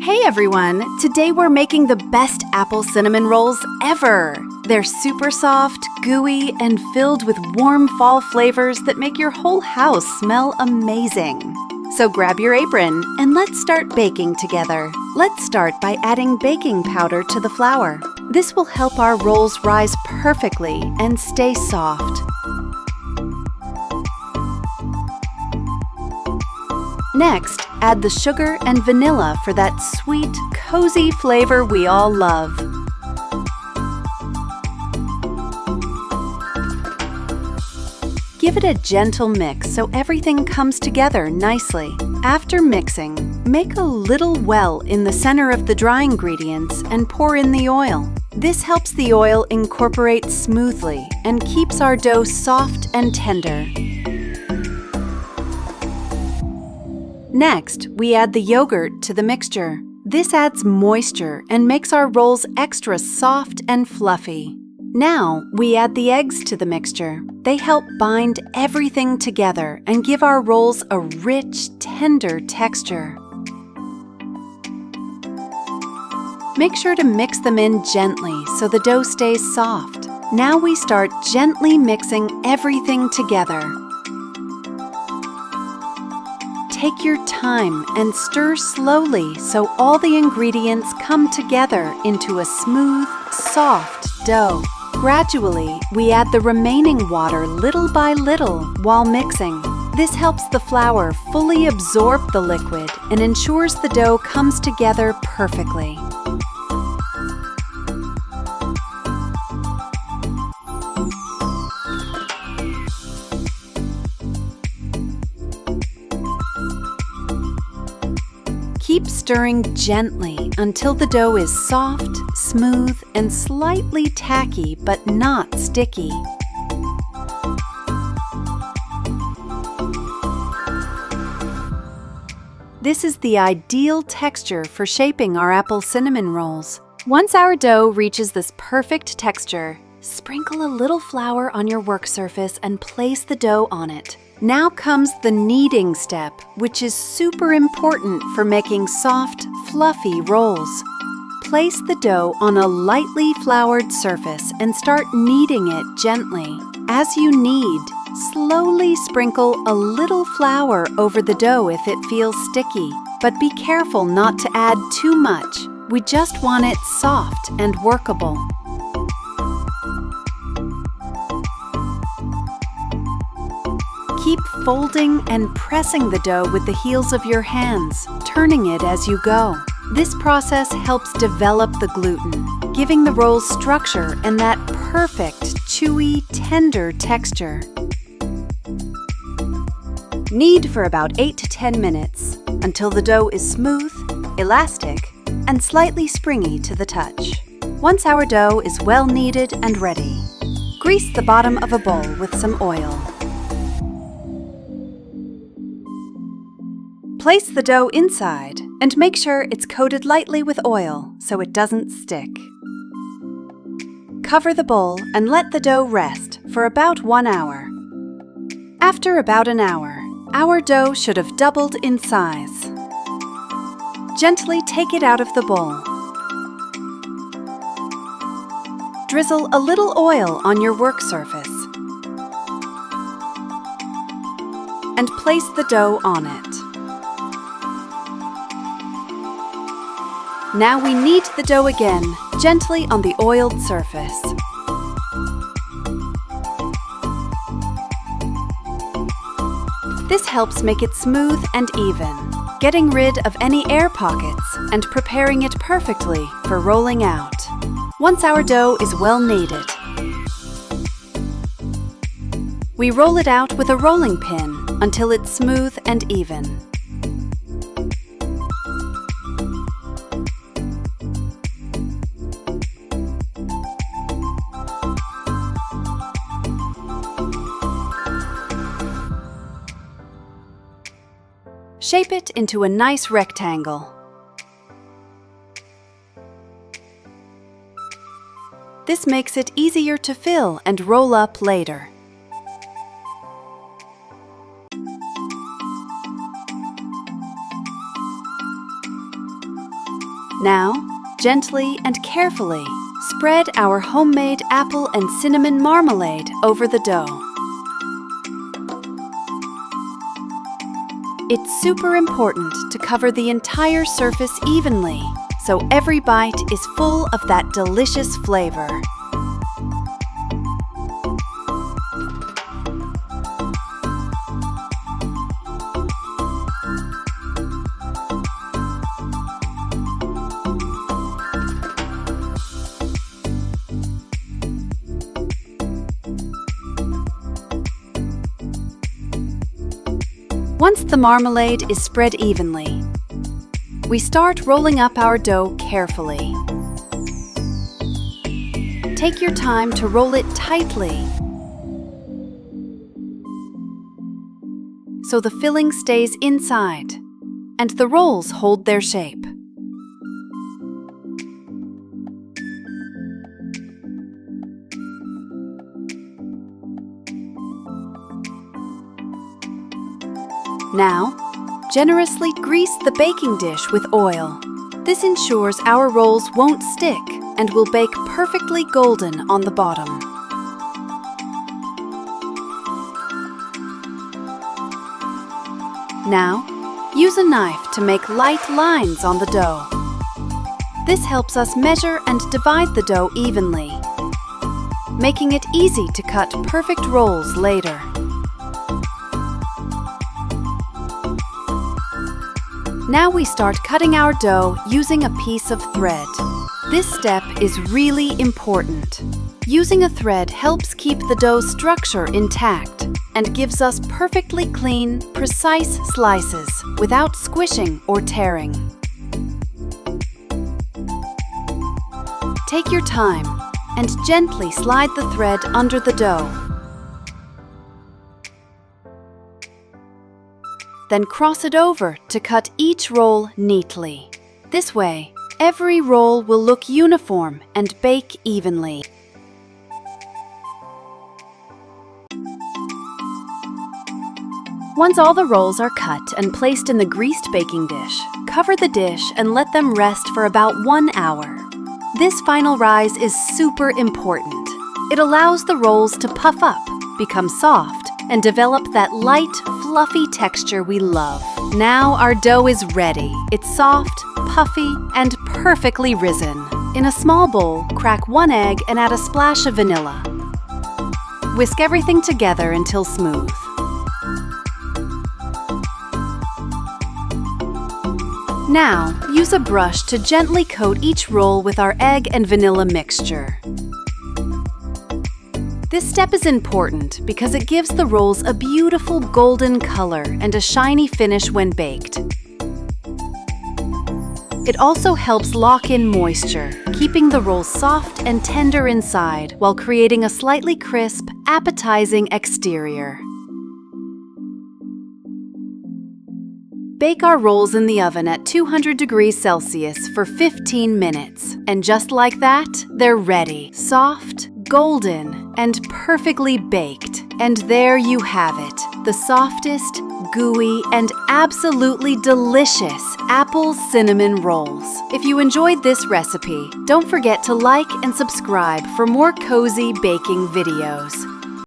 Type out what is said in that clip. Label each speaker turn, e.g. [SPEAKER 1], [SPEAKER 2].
[SPEAKER 1] Hey everyone! Today we're making the best apple cinnamon rolls ever! They're super soft, gooey, and filled with warm fall flavors that make your whole house smell amazing. So grab your apron and let's start baking together. Let's start by adding baking powder to the flour. This will help our rolls rise perfectly and stay soft. Next, add the sugar and vanilla for that sweet, cozy flavor we all love. Give it a gentle mix so everything comes together nicely. After mixing, make a little well in the center of the dry ingredients and pour in the oil. This helps the oil incorporate smoothly and keeps our dough soft and tender. Next, we add the yogurt to the mixture. This adds moisture and makes our rolls extra soft and fluffy. Now, we add the eggs to the mixture. They help bind everything together and give our rolls a rich, tender texture. Make sure to mix them in gently so the dough stays soft. Now we start gently mixing everything together. Take your time and stir slowly so all the ingredients come together into a smooth, soft dough. Gradually, we add the remaining water little by little while mixing. This helps the flour fully absorb the liquid and ensures the dough comes together perfectly. Keep stirring gently until the dough is soft, smooth, and slightly tacky but not sticky. This is the ideal texture for shaping our apple cinnamon rolls. Once our dough reaches this perfect texture, sprinkle a little flour on your work surface and place the dough on it. Now comes the kneading step, which is super important for making soft, fluffy rolls. Place the dough on a lightly floured surface and start kneading it gently. As you knead, slowly sprinkle a little flour over the dough if it feels sticky, but be careful not to add too much. We just want it soft and workable. Keep folding and pressing the dough with the heels of your hands, turning it as you go. This process helps develop the gluten, giving the rolls structure and that perfect, chewy, tender texture. Knead for about 8 to 10 minutes until the dough is smooth, elastic, and slightly springy to the touch. Once our dough is well kneaded and ready, grease the bottom of a bowl with some oil. Place the dough inside and make sure it's coated lightly with oil so it doesn't stick. Cover the bowl and let the dough rest for about 1 hour. After about an hour, our dough should have doubled in size. Gently take it out of the bowl. Drizzle a little oil on your work surface and place the dough on it. Now we knead the dough again, gently on the oiled surface. This helps make it smooth and even, getting rid of any air pockets and preparing it perfectly for rolling out. Once our dough is well kneaded, we roll it out with a rolling pin until it's smooth and even. Shape it into a nice rectangle. This makes it easier to fill and roll up later. Now, gently and carefully, spread our homemade apple and cinnamon marmalade over the dough. It's super important to cover the entire surface evenly, so every bite is full of that delicious flavor. Once the marmalade is spread evenly, we start rolling up our dough carefully. Take your time to roll it tightly so the filling stays inside and the rolls hold their shape. Now, generously grease the baking dish with oil. This ensures our rolls won't stick and will bake perfectly golden on the bottom. Now, use a knife to make light lines on the dough. This helps us measure and divide the dough evenly, making it easy to cut perfect rolls later. Now we start cutting our dough using a piece of thread. This step is really important. Using a thread helps keep the dough structure intact and gives us perfectly clean, precise slices without squishing or tearing. Take your time and gently slide the thread under the dough. Then cross it over to cut each roll neatly. This way, every roll will look uniform and bake evenly. Once all the rolls are cut and placed in the greased baking dish, cover the dish and let them rest for about 1 hour. This final rise is super important. It allows the rolls to puff up, become soft, and develop that light, fluffy texture we love. Now our dough is ready. It's soft, puffy, and perfectly risen. In a small bowl, crack 1 egg and add a splash of vanilla. Whisk everything together until smooth. Now, use a brush to gently coat each roll with our egg and vanilla mixture. This step is important because it gives the rolls a beautiful golden color and a shiny finish when baked. It also helps lock in moisture, keeping the rolls soft and tender inside while creating a slightly crisp, appetizing exterior. Bake our rolls in the oven at 200 degrees Celsius for 15 minutes. And just like that, they're ready. Soft, golden, and perfectly baked. And there you have it, the softest, gooey, and absolutely delicious apple cinnamon rolls. If you enjoyed this recipe, don't forget to like and subscribe for more cozy baking videos.